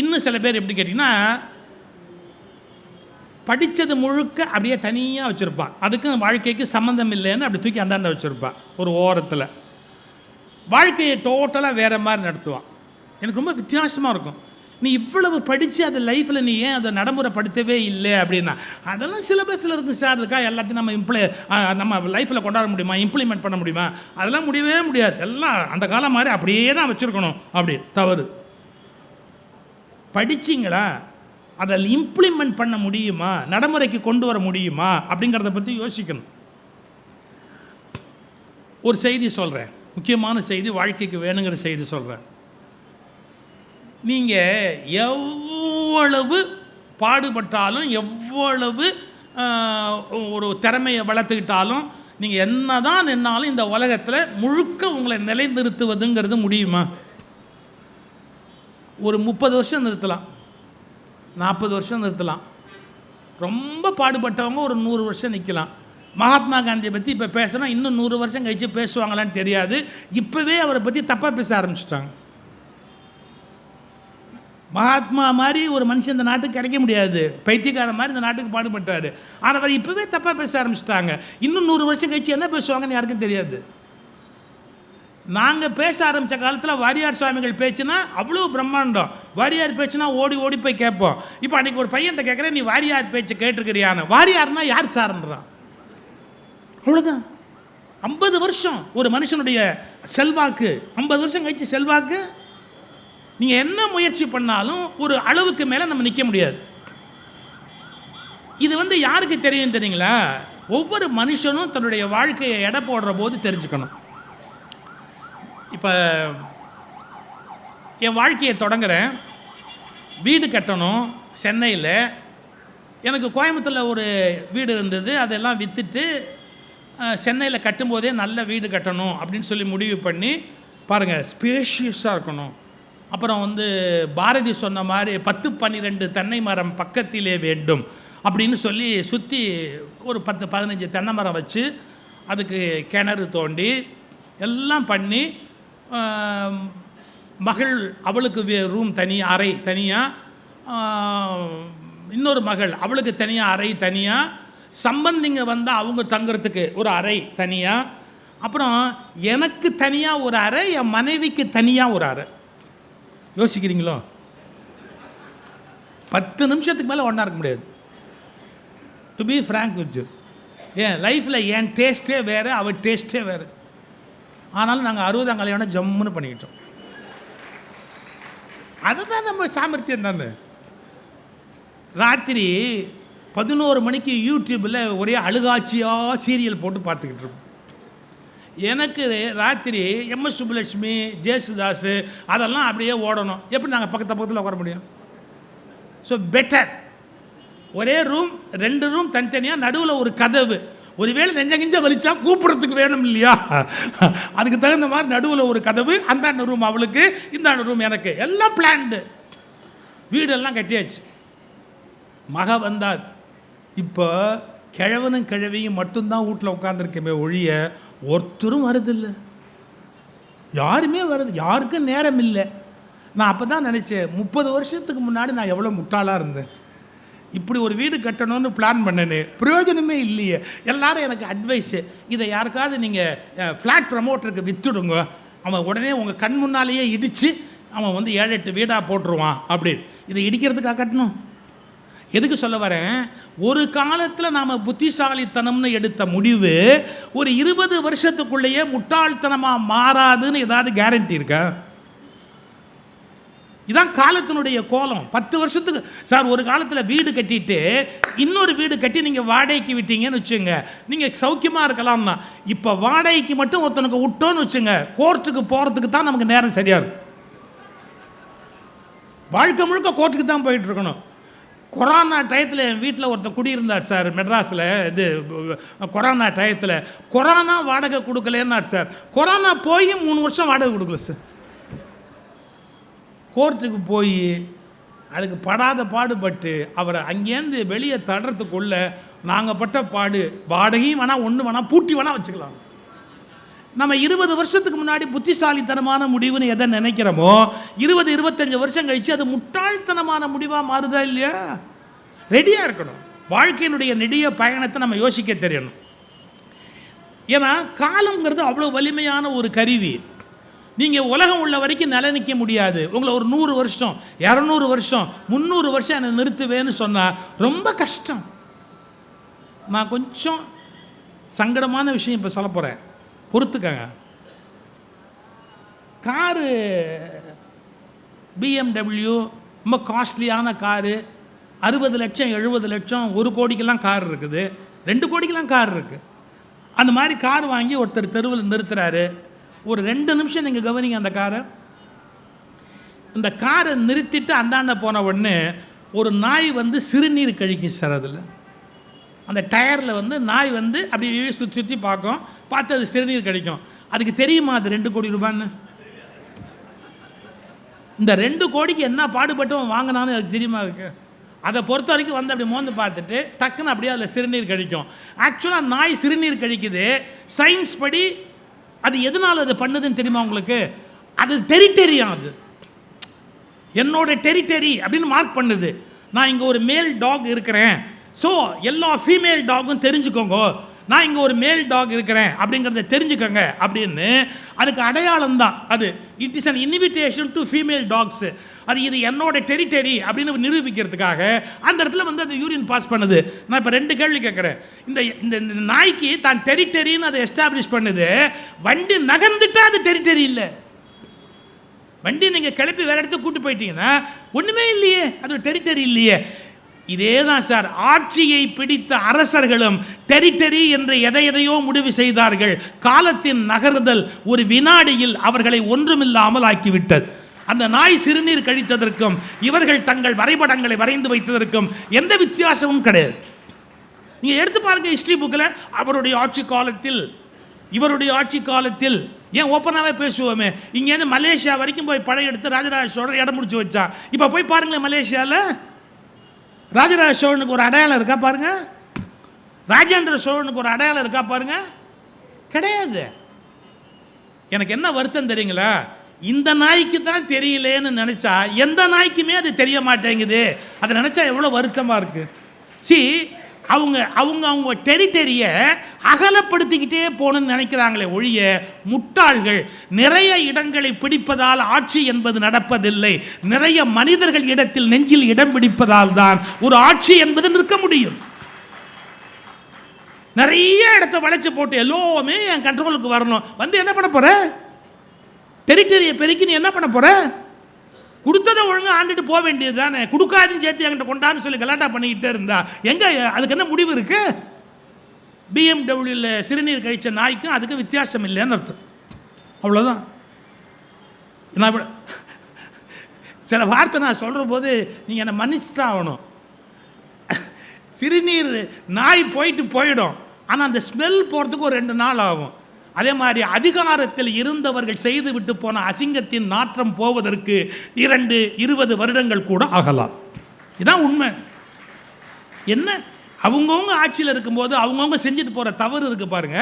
இன்னும் சில பேர் எப்படி கேட்டிங்கன்னா, படித்தது முழுக்க அப்படியே தனியாக வச்சுருப்பான். அதுக்கும் வாழ்க்கைக்கு சம்மந்தம் இல்லைன்னு அப்படி தூக்கி அந்தாண்ட வச்சுருப்பான் ஒரு ஓரத்தில். வாழ்க்கையை டோட்டலாக வேறு மாதிரி நடத்துவான். எனக்கு ரொம்ப வித்தியாசமாக இருக்கும். நீ இவ்வளவு படித்து அது லைஃப்பில் நீ ஏன் அதை நடைமுறைப்படுத்தவே இல்லை அப்படின்னா, அதெல்லாம் சிலபஸில் இருக்குது சார். அதுக்காக எல்லாத்தையும் நம்ம லைஃப்பில் கொண்டாட முடியுமா, இம்ப்ளிமெண்ட் பண்ண முடியுமா? அதெல்லாம் முடியவே முடியாது. எல்லாம் அந்த காலம் மாதிரி அப்படியே தான் வச்சுருக்கணும். அப்படி தவறு. படிச்சிங்களா, அதை இம்ப்ளிமெண்ட் பண்ண முடியுமா, நடைமுறைக்கு கொண்டு வர முடியுமா அப்படிங்கிறத பற்றி யோசிக்கணும். ஒரு செய்தி சொல்கிறேன், முக்கியமான செய்தி, வாழ்க்கைக்கு வேணுங்கிற செய்தி சொல்கிறேன். நீங்கள் எவ்வளவு பாடுபட்டாலும், எவ்வளவு ஒரு திறமையை வளர்த்துக்கிட்டாலும், நீங்கள் என்ன தான் நின்னாலும் இந்த உலகத்தில் முழுக்க உங்களை நிலைநிறுத்துவதுங்கிறது முடியுமா? ஒரு 30 வருஷம் நிறுத்தலாம், 40 வருஷம் நிறுத்தலாம். ரொம்ப பாடுபட்டவங்க ஒரு 100 வருஷம் நிற்கலாம். மகாத்மா காந்தியை பற்றி இப்போ பேசுனா இன்னும் 100 வருஷம் கழித்து பேசுவாங்களான்னு தெரியாது. இப்போவே அவரை பற்றி தப்பாக பேச ஆரம்பிச்சிட்டாங்க. மகாத்மா மாதிரி ஒரு மனுஷன் இந்த நாட்டுக்கு கிடைக்க முடியாது. பைத்தியக்கார மாதிரி இந்த நாட்டுக்கு பாடுபட்டார். ஆனால் அவர் இப்போவே தப்பாக பேச ஆரம்பிச்சிட்டாங்க. இன்னும் 100 வருஷம் கழிச்சு என்ன பேசுவாங்கன்னு யாருக்கும் தெரியாது. நாங்கள் பேச ஆரம்பித்த காலத்தில் வாரியார் சுவாமிகள் பேச்சுனா அவ்வளோ பிரம்மாண்டம். வாரியார் பேச்சுனா ஓடி ஓடி போய் கேட்போம். இப்போ அன்றைக்கி ஒரு பையன்கிட்ட கேட்குறேன், நீ வாரியார் பேச்சு கேட்டிருக்கிறியான்னு. வாரியார்னா யார் சார்ன்றான். அவ்வளோதான். 50 வருஷம் ஒரு மனுஷனுடைய செல்வாக்கு, 50 வருஷம் கழிச்சு செல்வாக்கு. நீங்கள் என்ன முயற்சி பண்ணாலும் ஒரு அளவுக்கு மேலே நம்ம நிற்க முடியாது. இது யாருக்கு தெரியும் தெரியுங்களா? ஒவ்வொரு மனுஷனும் தன்னுடைய வாழ்க்கையை எடை போடுற போது தெரிஞ்சுக்கணும். இப்போ என் வாழ்க்கையை தொடங்குறேன், வீடு கட்டணும் சென்னையில். எனக்கு கோயம்புத்தூரில் ஒரு வீடு இருந்தது, அதெல்லாம் விற்றுட்டு சென்னையில் கட்டும்போதே நல்ல வீடு கட்டணும் அப்படின்னு சொல்லி முடிவு பண்ணி, பாருங்கள், ஸ்பேஷியஸாக இருக்கணும். அப்புறம் பாரதி சொன்ன மாதிரி 10-12 தென்னை மரம் பக்கத்திலே வேண்டும் அப்படின்னு சொல்லி சுற்றி ஒரு 10-15 தென்னை மரம் வச்சு அதுக்கு கிணறு தோண்டி எல்லாம் பண்ணி, மகள் அவளுக்கு ரூம் தனியாக, அறை தனியாக, இன்னொரு மகள் அவளுக்கு தனியாக அறை தனியாக, சம்பந்திங்க வந்தால் அவங்க தங்குறதுக்கு ஒரு அறை தனியாக, அப்புறம் எனக்கு தனியாக ஒரு அறை, என் மனைவிக்கு தனியாக ஒரு அறை. யோசிக்கிறீங்களோ? 10 நிமிஷத்துக்கு மேலே ஒன்றா இருக்க முடியாது. To be frank with you, ஏன் லைஃப்பில் என் டேஸ்ட்டே வேறு, அவள் டேஸ்ட்டே வேறு. ஆனாலும் நாங்கள் 60ஆம் கல்யாணம் ஜம்முன்னு பண்ணிக்கிட்டோம். அதுதான் நம்ம சாமர்த்தியம் தானே. ராத்திரி 11 மணிக்கு யூடியூப்பில் ஒரே அழுகாட்சியாக சீரியல் போட்டு பார்த்துக்கிட்டு இருக்கோம். எனக்கு ராத்திரி எம்எஸ் சுப்புலட்சுமி, ஜேசுதாஸ் அதெல்லாம் அப்படியே ஓடணும். எப்படி நாங்கள் பக்கத்தில் உட்கார முடியும்? ஸோ பெட்டர் ஒரே ரூம், 2 ரூம் தனித்தனியாக, நடுவில் ஒரு கதவு. ஒருவேளை நெஞ்ச வலிச்சா கூப்பிட்றதுக்கு வேணும் இல்லையா, அதுக்கு தகுந்த மாதிரி நடுவில் ஒரு கதவு. அந்த ரூம் அவளுக்கு, இந்த ரூம் எனக்கு, எல்லாம் பிளான்டு. வீடெல்லாம் கட்டியாச்சு. மக வந்தார். இப்போ கிழவனும் கிழவியும் மட்டும்தான் வீட்டில் உட்காந்துருக்கமே ஒழிய ஒருத்தரும் வருதில்லை, யாருமே வருது, யாருக்கும் நேரம் இல்லை. நான் அப்போ தான் நினச்சேன், 30 வருஷத்துக்கு முன்னாடி நான் எவ்வளோ முட்டாளாக இருந்தேன். இப்படி ஒரு வீடு கட்டணும்னு பிளான் பண்ணனே, பிரயோஜனமே இல்லையே. எல்லாரும் எனக்கு அட்வைஸு, இதை யாருக்காவது நீங்கள் ஃப்ளாட் ப்ரமோட்டருக்கு விற்றுடுங்க, அவன் உடனே உங்கள் கண் முன்னாலேயே இடித்து அவன் 7-8 வீடாக போட்டுருவான். அப்படி இதை இடிக்கிறதுக்காக கட்டணும். எதுக்கு சொல்ல வரேன், ஒரு காலத்தில் நாம் புத்திசாலித்தனம்னு எடுத்த முடிவு ஒரு 20 வருஷத்துக்குள்ளேயே முட்டாள்தனமாக மாறாதுன்னு ஏதாவது கேரண்டி இருக்கா? இதான் காலத்தினுடைய கோலம். 10 வருஷத்துக்கு சார், ஒரு காலத்தில் வீடு கட்டிட்டு இன்னொரு வீடு கட்டி நீங்கள் வாடகைக்கு விட்டீங்கன்னு வச்சுங்க, நீங்கள் சௌக்கியமாக இருக்கலாம்னா. இப்போ வாடகைக்கு மட்டும் ஒருத்தனுக்கு விட்டோன்னு வச்சுங்க, கோர்ட்டுக்கு போகிறதுக்கு தான் நமக்கு நேரம் சரியாக இருக்கும். வாழ்க்கை முழுக்க கோர்ட்டுக்கு தான் போயிட்டு இருக்கணும். கொரோனா டயத்தில் என் வீட்டில் ஒருத்தர் குடியிருந்தார் சார், மெட்ராஸில். இது கொரோனா டயத்தில் கொரோனா வாடகை கொடுக்கலன்னார் சார். கொரோனா போய் 3 வருஷம் வாடகை கொடுக்கல சார். கோர்ட்டுக்கு போய் அதுக்கு படாத பாடுபட்டு அவரை அங்கேருந்து வெளியே தடுறதுக்குள்ள நாங்கள் பட்ட பாடு. வாடகையும் வேணால், ஒன்று வேணால், பூட்டி வேணால் வச்சுக்கலாம். நம்ம 20 வருஷத்துக்கு முன்னாடி புத்திசாலித்தனமான முடிவுன்னு எதை நினைக்கிறோமோ 20-25 வருஷம் கழிச்சு அது முட்டாள்தனமான முடிவாக மாறுதா இல்லையா? ரெடியாக இருக்கணும். வாழ்க்கையினுடைய நெடிய பயணத்தை நம்ம யோசிக்க தெரியணும். ஏன்னா காலங்கிறது அவ்வளோ வலிமையான ஒரு கருவி. நீங்கள் உலகம் உள்ள வரைக்கும் நிலை நிற்க முடியாது. உங்களை ஒரு 100 வருஷம் 200 வருஷம் 300 வருஷம் என்னை நிறுத்துவேன்னு சொன்னால் ரொம்ப கஷ்டம். நான் கொஞ்சம் சங்கடமான விஷயம் இப்போ சொல்ல போகிறேன், பொறுத்துக்கங்க. காரு BMW ரொம்ப காஸ்ட்லியான காரு, 60 லட்சம் 70 லட்சம், 1 கோடிக்கெல்லாம் கார் இருக்குது, 2 கோடிக்கெல்லாம் கார் இருக்குது. அந்த மாதிரி கார் வாங்கி ஒருத்தர் தெருவில் நிறுத்துறாரு. ஒரு 2 நிமிஷம் நீங்கள் கவனிங்க அந்த காரை. இந்த காரை நிறுத்திட்டு அந்தாண்ட போன உடனே ஒரு நாய் வந்து சிறுநீர் கழிக்கும் சார். அதில் அந்த டயரில் வந்து நாய் வந்து அப்படியே சுற்றி சுற்றி பார்க்கும், பார்த்து அது சிறுநீர் கழிக்கும். அதுக்கு தெரியுமா அது 2 கோடி ரூபான்னு? இந்த 2 கோடிக்கு என்ன பாடுபட்டவன் வாங்கினான்னு அதுக்கு தெரியுமா? இருக்கு. அதை பொறுத்த வரைக்கும் வந்து அப்படி மோந்து பார்த்துட்டு டக்குன்னு அப்படியே அதில் சிறுநீர் கழிக்கும். ஆக்சுவலாக நாய் சிறுநீர் கழிக்குது. சயின்ஸ் படி அது எதனால் அது பண்ணுதுன்னு தெரியுமா உங்களுக்கு? அது டெரிட்டரியும், அது என்னோட டெரிட்டரி அப்படின்னு மார்க் பண்ணுது. நான் இங்கே ஒரு மேல் டாக் இருக்கிறேன், ஸோ எல்லா ஃபீமேல் டாகும் தெரிஞ்சுக்கோங்க, நான் இங்கே ஒரு மேல் டாக் இருக்கிறேன் அப்படிங்கிறத தெரிஞ்சுக்கோங்க அப்படின்னு அதுக்கு அடையாளம் தான் அது. It is an invitation to female tax. அது இது என்னோட டெரிட்டரி அப்படின்னு நிரூபிக்கிறதுக்காக அந்த இடத்துல வந்து அது யூரின் பாஸ் பண்ணுது. நான் இப்போ 2 கேள்வி கேட்குறேன். இந்த இந்த நாய்க்கு தான் டெரிட்டரின்னு அதை எஸ்டாப்ளிஷ் பண்ணுது. வண்டி நகர்ந்துட்டா அது டெரிட்டரி இல்லை. வண்டி நீங்கள் கிளப்பி வேறு இடத்துக்கு கூட்டு போயிட்டீங்கன்னா ஒன்றுமே இல்லையே, அது டெரிட்டரி இல்லையே. இதே தான் சார், ஆட்சியை பிடித்த அரசர்களும் டெரிட்டரி என்று எதையோ முடிவு செய்தார்கள். காலத்தின் நகர்தல் ஒரு வினாடியில் அவர்களை ஒன்றுமில்லாமல் ஆக்கிவிட்டது. அந்த நாய் சிறுநீர் கழித்ததற்கும் இவர்கள் தங்கள் வரைபடங்களை வரைந்து வைத்ததற்கும் எந்த வித்தியாசமும் கிடையாது. நீங்கள் எடுத்து பாருங்க ஹிஸ்டரி புக்கில், அவருடைய ஆட்சி காலத்தில், இவருடைய ஆட்சி காலத்தில், ஏன் ஓப்பனாகவே பேசுவோமே. இங்கேருந்து மலேசியா வரைக்கும் போய் படையெடுத்து ராஜராஜ சோழர் இடம் முடிச்சு வச்சான். இப்போ போய் பாருங்களேன், மலேசியாவில் ராஜராஜ சோழனுக்கு ஒரு அடையாளம் இருக்கா பாருங்க, ராஜேந்திர சோழனுக்கு ஒரு அடையாளம் இருக்கா பாருங்க, கிடையாது. எனக்கு என்ன வருத்தம் தெரியுங்களா? இந்த நாய்க்கு தான் தெரியலேன்னு நினச்சா எந்த நாய்க்குமே அது தெரிய மாட்டேங்குது. அதை நினச்சா எவ்வளோ வருத்தமாக இருக்குது. அவங்க டெரிட்டரியை அகலப்படுத்திக்கிட்டே போகணும்னு நினைக்கிறாங்களே ஒழிய முட்டாள்கள். நிறைய இடங்களை பிடிப்பதால் ஆட்சி என்பது நடப்பதில்லை. நிறைய மனிதர்கள் இடத்தில் நெஞ்சில் இடம் பிடிப்பதால் தான் ஒரு ஆட்சி என்பது நிற்க முடியும். நிறைய இடத்த வளைச்சு போட்டு எல்லாமே என் கண்ட்ரோலுக்கு வரணும் வந்து என்ன பண்ண போற? டெரிட்டரியை பெருக்கி நீ என்ன பண்ண போற? கொடுத்ததை ஒழுங்காக ஆண்டுட்டு போக வேண்டியது தானே. கொடுக்காதுன்னு சேர்த்து என்கிட்ட கொண்டான்னு சொல்லி கலாட்டா பண்ணிக்கிட்டே இருந்தா எங்கே அதுக்கு என்ன முடிவு இருக்கு? BMW சிறுநீர் கழிச்ச நாய்க்கும் அதுக்கு வித்தியாசம் இல்லைன்னு அர்த்தம். அவ்வளோதான். நான் சில வார்த்தை நான் சொல்கிற போது நீங்கள் என்னை மன்னிச்சு தான் ஆகணும். சிறுநீர் நாய் போயிடும், ஆனால் அந்த ஸ்மெல் போகிறதுக்கு ஒரு 2 நாள் ஆகும். அதே மாதிரி அதிகாரத்தில் இருந்தவர்கள் செய்து விட்டு போன அசிங்கத்தின் நாற்றம் போவதற்கு 20 வருடங்கள் கூட ஆகலாம். இதுதான் உண்மை. என்ன அவங்கவுங்க ஆட்சியில் இருக்கும்போது அவங்கவுங்க செஞ்சுட்டு போகிற தவறு இருக்கு பாருங்க.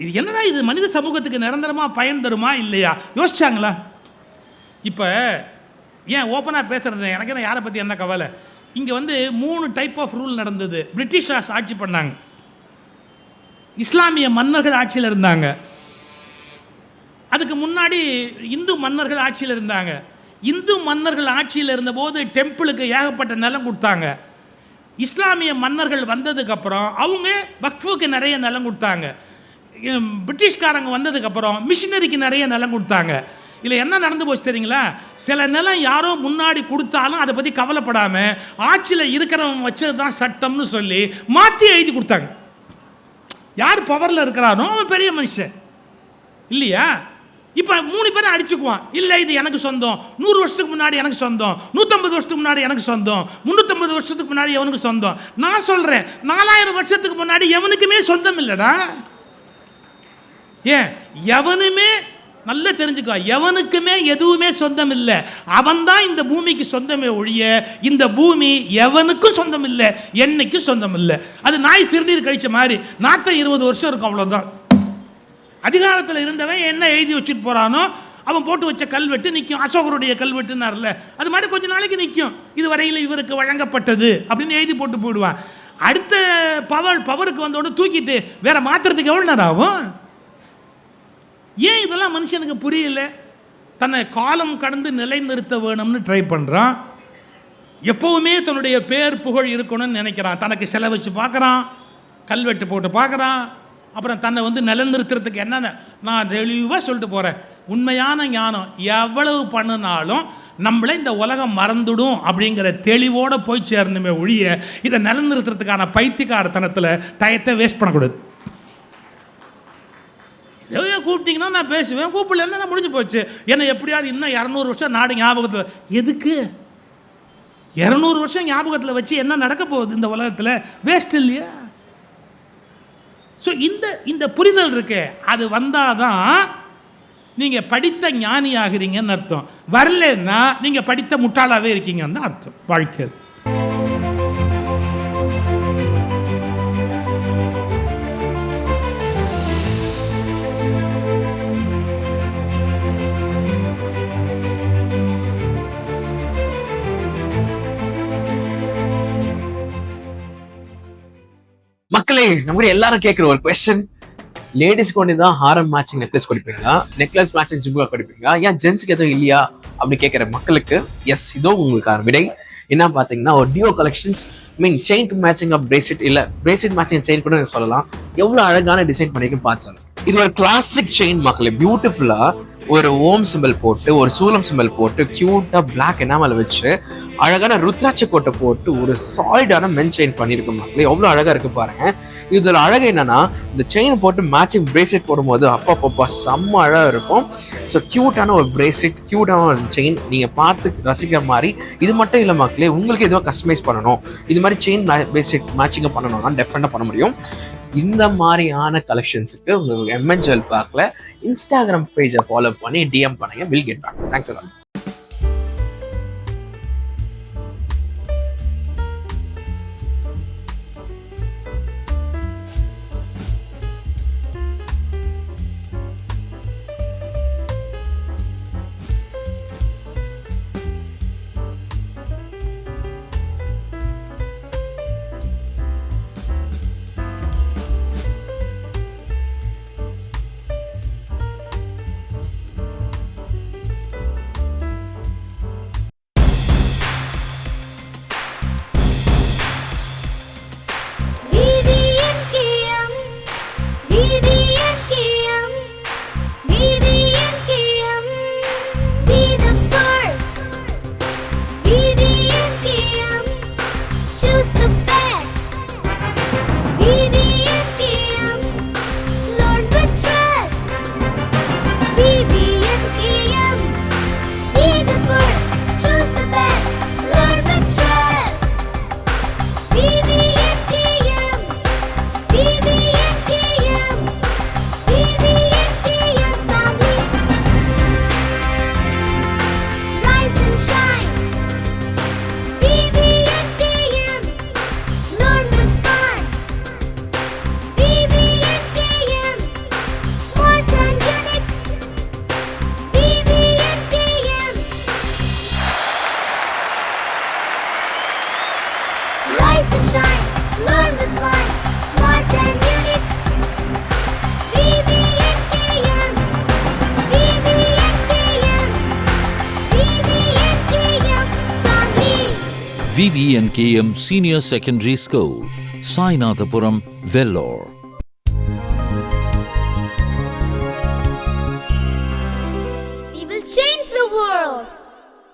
இது என்னடா இது மனித சமூகத்துக்கு நிரந்தரமாக பயன் தருமா இல்லையா யோசிச்சாங்களா? இப்போ ஏன் ஓப்பனாக பேசுகிறது, எனக்கு என்ன யாரை பற்றி என்ன கவலை. இங்கே வந்து 3 டைப் ஆஃப் ரூல் நடந்தது. பிரிட்டிஷார்ஸ் ஆட்சி பண்ணாங்க, இஸ்லாமிய மன்னர்கள் ஆட்சியில் இருந்தாங்க, அதுக்கு முன்னாடி இந்து மன்னர்கள் ஆட்சியில் இருந்தாங்க. இந்து மன்னர்கள் ஆட்சியில் இருந்தபோது டெம்பிளுக்கு ஏகப்பட்ட நிலம் கொடுத்தாங்க. இஸ்லாமிய மன்னர்கள் வந்ததுக்கப்புறம் அவங்க வக்ஃபுக்கு நிறைய நிலம் கொடுத்தாங்க. பிரிட்டிஷ்காரங்க வந்ததுக்கப்புறம் மிஷினரிக்கு நிறைய நிலம் கொடுத்தாங்க. இல்லை என்ன நடந்து போச்சு தெரியுங்களா? சில நிலம் யாரோ முன்னாடி கொடுத்தாலும் அதை பற்றி கவலைப்படாமல் ஆட்சியில் இருக்கிறவங்க வச்சது தான் சட்டம்னு சொல்லி மாற்றி எழுதி கொடுத்தாங்க. யார் பவரில் இருக்கிறானோ அவன் பெரிய மனுஷன் இல்லையா? இப்போ 3 பேரை அடிச்சுக்குவான். இல்லை இது எனக்கு சொந்தம், 100 வருஷத்துக்கு முன்னாடி எனக்கு சொந்தம், 150 வருஷத்துக்கு முன்னாடி எனக்கு சொந்தம், 350 வருஷத்துக்கு முன்னாடி எவனுக்கு சொந்தம். நான் சொல்கிறேன் 4000 வருஷத்துக்கு முன்னாடி எவனுக்குமே சொந்தம் இல்லைடா. ஏன் எவனுமே நல்லா தெரிஞ்சுக்கோ, எவனுக்குமே எதுவுமே சொந்தம் இல்லை. அவன்தான் இந்த பூமிக்கு சொந்தமே ஒழிய இந்த பூமி எவனுக்கும் சொந்தம் இல்லை, என்னைக்கும் சொந்தம் இல்லை. அது நாய் சிறுநீர் கழிச்ச மாதிரி நாற்றம் 20 வருஷம் இருக்கும், அவ்வளோதான். அதிகாரத்தில் இருந்தவன் என்ன எழுதி வச்சுட்டு போகிறானோ அவன் போட்டு வச்ச கல்வெட்டு நிற்கும். அசோகருடைய கல்வெட்டுன்னார்ல, அது மாதிரி கொஞ்ச நாளைக்கு நிற்கும். இது வரையில் இவருக்கு வழங்கப்பட்டது அப்படின்னு எழுதி போட்டு போயிடுவான். அடுத்த பவருக்கு வந்தோட தூக்கிட்டு வேற மாற்றுறதுக்கு எவ்வளோ நேரம் ஆகும்? ஏன் இதெல்லாம் மனுஷனுக்கு புரியல? தன்னை காலம் கடந்து நிலைநிறுத்த வேணும்னு ட்ரை பண்ணுறான். எப்போவுமே தன்னுடைய பேர் புகழ் இருக்கணும்னு நினைக்கிறான். தனக்கு செலவச்சு பார்க்குறான், கல்வெட்டு போட்டு பார்க்குறான். அப்புறம் தன்னை நிலைநிறுத்துறதுக்கு என்னென்ன நான் தெளிவாக சொல்லிட்டு போகிறேன். உண்மையான ஞானம் எவ்வளவு பண்ணினாலும் நம்மளை இந்த உலகம் மறந்துடும் அப்படிங்கிற தெளிவோடு போய் சேரணுமே ஒழிய இதை நிலைநிறுத்துறதுக்கான பைத்தியக்காரத்தனத்தில் டயத்தை வேஸ்ட் பண்ணக்கூடாது. எதையோ கூப்பிட்டீங்கன்னா நான் பேசுவேன், கூப்பிடலன்னா நான் முடிஞ்சு போச்சு. என்னை எப்படியாவது இன்னும் 200 வருஷம் நாடு ஞாபகத்தில், எதுக்கு 200 வருஷம் ஞாபகத்தில் வச்சு என்ன நடக்க போகுது இந்த உலகத்தில்? வேஸ்ட் இல்லையா? ஸோ இந்த புரிதல் இருக்கு, அது வந்தால் தான் நீங்கள் படித்த ஞானி ஆகிறீங்கன்னு அர்த்தம். வரலன்னா நீங்கள் படித்த முட்டாளாகவே இருக்கீங்கன்னு தான் அர்த்தம் வாழ்க்கை. மக்களே, நம்ம எல்லாரும் கேட்குற ஒரு கொஸ்டின், லேடிஸ்க்கு ஒன்று தான் ஹாரம் மேட்சிங் நெக்லஸ் கொடுப்பீங்களா, நெக்லஸ் மேட்சிங் ஜிம்புகா கொடுப்பீங்களா, ஏன் ஜென்ஸுக்கு எதுவும் இல்லையா அப்படி கேட்குற மக்களுக்கு எஸ், இதோ உங்களுக்கான விடை. என்ன பார்த்தீங்கன்னா, ஒரு duo collections chain matching of bracelet, இல்லை பிரேஸ்லெட் மேட்சிங் செயின் கூட சொல்லலாம். எவ்வளோ அழகான டிசைன் பண்ணிருக்குன்னு பார்த்து. இது ஒரு கிளாசிக் செயின் மக்களே, பியூட்டிஃபுல்லா ஒரு ஓம் சிம்பிள் போட்டு, ஒரு சூலம் சிம்பிள் போட்டு, கியூட்டா பிளாக் எனாமல் வச்சு, அழகான ருத்ராட்ச கோட்டை போட்டு ஒரு சாலிடான மென் செயின் பண்ணியிருக்கும் மக்களே. எவ்வளோ அழகா இருக்கு பாருங்க. இதுல அழகு என்னன்னா, இந்த செயின் போட்டு மேட்சிங் பிரேஸ்லெட் போடும்போது அப்பா செம்ம அழகா இருக்கும். ஸோ கியூட்டான ஒரு பிரேஸ்லெட், கியூட்டான ஒரு செயின், நீங்க பார்த்து ரசிக்கிற மாதிரி. இது மட்டும் இல்லை மக்களே, உங்களுக்கு எதுவும் கஸ்டமைஸ் பண்ணணும், இது மாதிரி செயின் பிரேஸ்லெட் மேட்சிங்கை பண்ணணும்னா டெஃபினட்டா பண்ண முடியும். இந்த மாதிரியான கலெக்ஷன்ஸுக்கு உங்களுக்கு MN Jewel Parkல இன்ஸ்டாகிராம் பேஜை ஃபாலோ பண்ணி DM பண்ணுங்க. Will get back. Thanks a lot. VVNKM Senior Secondary School, Sainathapuram, Vellore. We will change the world.